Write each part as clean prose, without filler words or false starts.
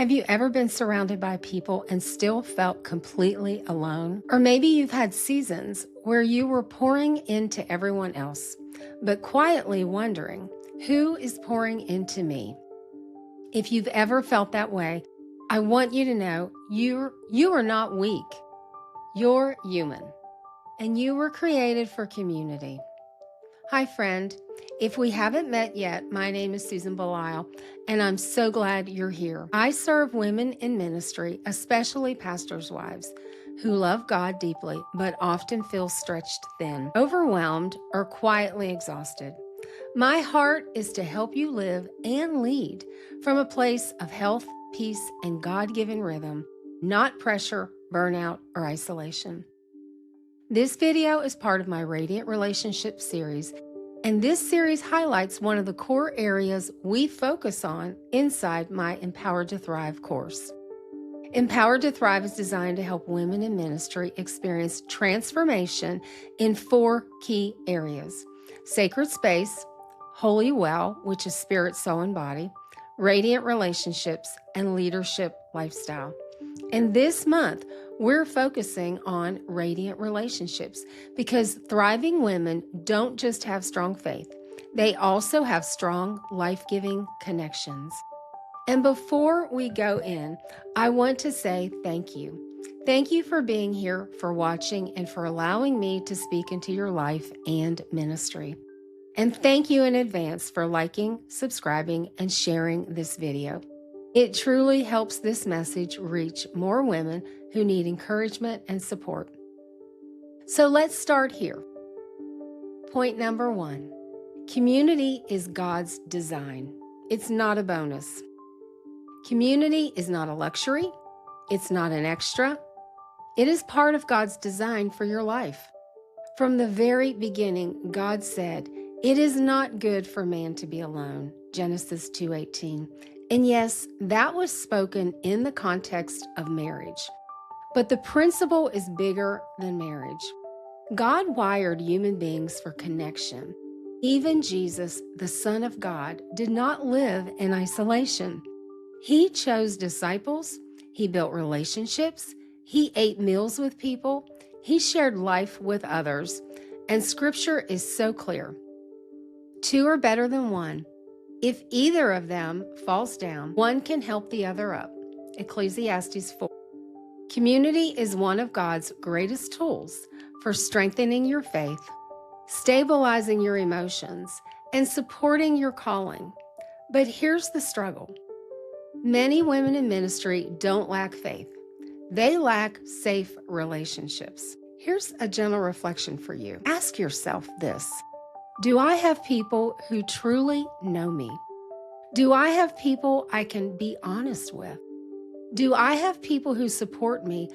Have you ever been surrounded by people and still felt completely alone? Or maybe you've had seasons where you were pouring into everyone else, but quietly wondering, who is pouring into me? If you've ever felt that way, I want you to know you are not weak. You're human, and you were created for community. Hi, friend. If we haven't met yet, my name is Susan Belisle, and I'm so glad you're here. I serve women in ministry, especially pastors' wives, who love God deeply, but often feel stretched thin, overwhelmed, or quietly exhausted. My heart is to help you live and lead from a place of health, peace, and God-given rhythm, not pressure, burnout, or isolation. This video is part of my Radiant Relationship series, and this series highlights one of the core areas we focus on inside my Empowered to Thrive course. Empowered to Thrive is designed to help women in ministry experience transformation in 4 key areas: sacred space, holy well, which is spirit, soul, and body, radiant relationships, and leadership lifestyle. And this month, we're focusing on radiant relationships because thriving women don't just have strong faith, they also have strong, life-giving connections. And before we go in, I want to say thank you. Thank you for being here, for watching, and for allowing me to speak into your life and ministry. And thank you in advance for liking, subscribing, and sharing this video. It truly helps this message reach more women who need encouragement and support. So let's start here. Point number 1. Community is God's design. It's not a bonus. Community is not a luxury. It's not an extra. It is part of God's design for your life. From the very beginning, God said, "It is not good for man to be alone." Genesis 2:18. And yes, that was spoken in the context of marriage. But the principle is bigger than marriage. God wired human beings for connection. Even Jesus, the Son of God, did not live in isolation. He chose disciples, he built relationships, he ate meals with people, he shared life with others, and Scripture is so clear. 2 are better than 1. If either of them falls down, one can help the other up. Ecclesiastes 4. Community is one of God's greatest tools for strengthening your faith, stabilizing your emotions, and supporting your calling. But here's the struggle. Many women in ministry don't lack faith. They lack safe relationships. Here's a gentle reflection for you. Ask yourself this. Do I have people who truly know me? Do I have people I can be honest with? Do I have people who support me,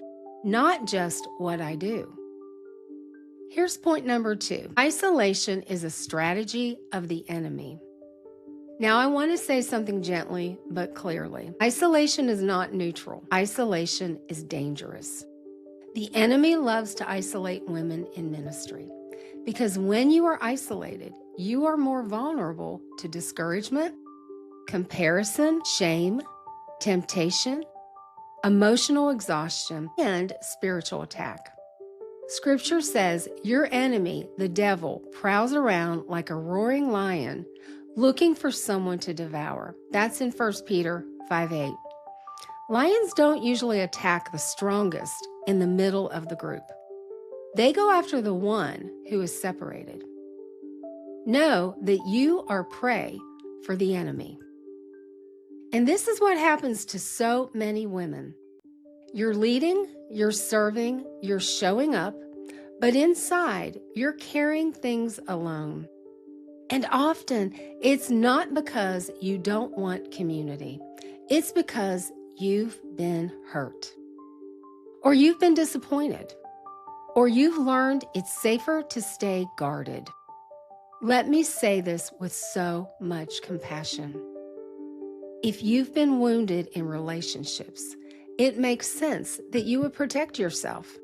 not just what I do? Here's point number 2. Isolation is a strategy of the enemy. Now, I want to say something gently but clearly. Isolation is not neutral. Isolation is dangerous. The enemy loves to isolate women in ministry because when you are isolated, you are more vulnerable to discouragement, comparison, shame, temptation, emotional exhaustion, and spiritual attack. Scripture says your enemy, the devil, prowls around like a roaring lion looking for someone to devour. That's in 1 Peter 5:8. Lions don't usually attack the strongest in the middle of the group. They go after the one who is separated. Know that you are prey for the enemy. And this is what happens to so many women. You're leading, you're serving, you're showing up, but inside you're carrying things alone. And often it's not because you don't want community. It's because you've been hurt, or you've been disappointed, or you've learned it's safer to stay guarded. Let me say this with so much compassion. If you've been wounded in relationships, it makes sense that you would protect yourself.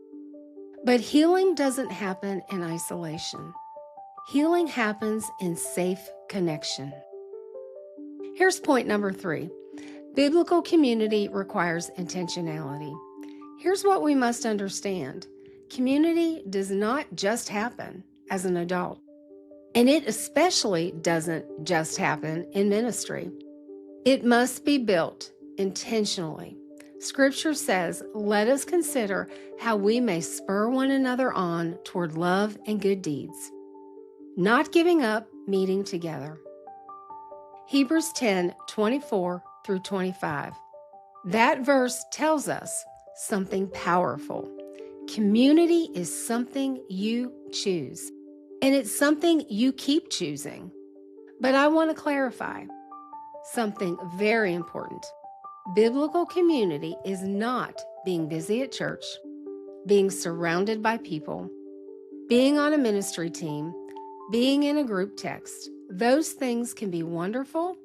But healing doesn't happen in isolation. Healing happens in safe connection. Here's point number 3. Biblical community requires intentionality. Here's what we must understand. Community does not just happen as an adult, and it especially doesn't just happen in ministry. It must be built intentionally. Scripture says, "Let us consider how we may spur one another on toward love and good deeds," not giving up meeting together. Hebrews 10:24 through 25. That verse tells us something powerful. Community is something you choose, and it's something you keep choosing. But I want to clarify something very important. Biblical community is not being busy at church, being surrounded by people, being on a ministry team, being in a group text. Those things can be wonderful,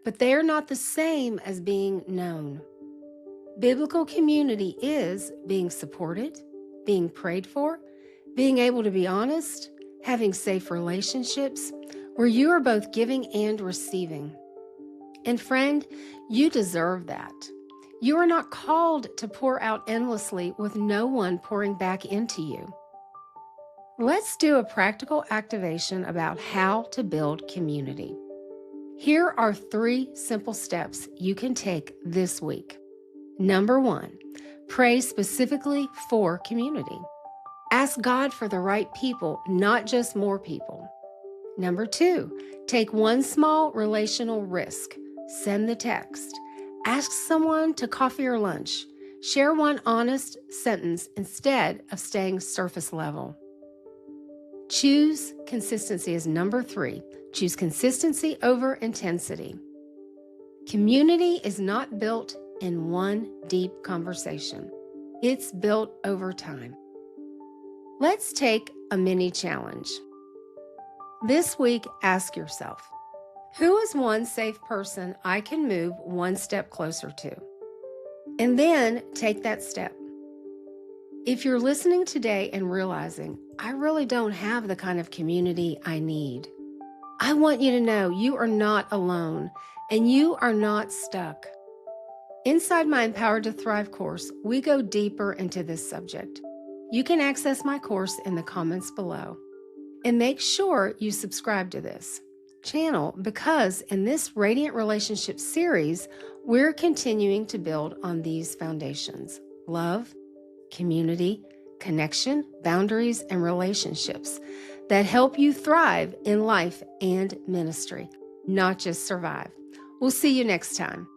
but they are not the same as being known. Biblical community is being supported, being prayed for, being able to be honest, having safe relationships where you are both giving and receiving. And friend, you deserve that. You are not called to pour out endlessly with no one pouring back into you. Let's do a practical activation about how to build community. Here are 3 simple steps you can take this week. Number 1, pray specifically for community. Ask God for the right people, not just more people. Number 2, take one small relational risk. Send the text. Ask someone to coffee or lunch. Share one honest sentence instead of staying surface level. Choose consistency as number 3. Choose consistency over intensity. Community is not built in one deep conversation. It's built over time. Let's take a mini challenge. This week, ask yourself, who is one safe person I can move one step closer to? And then take that step. If you're listening today and realizing, I really don't have the kind of community I need, I want you to know you are not alone and you are not stuck. Inside my Empowered to Thrive course, we go deeper into this subject. You can access my course in the comments below. And make sure you subscribe to this channel because in this Radiant Relationship series, we're continuing to build on these foundations: love, community, connection, boundaries, and relationships that help you thrive in life and ministry, not just survive. We'll see you next time.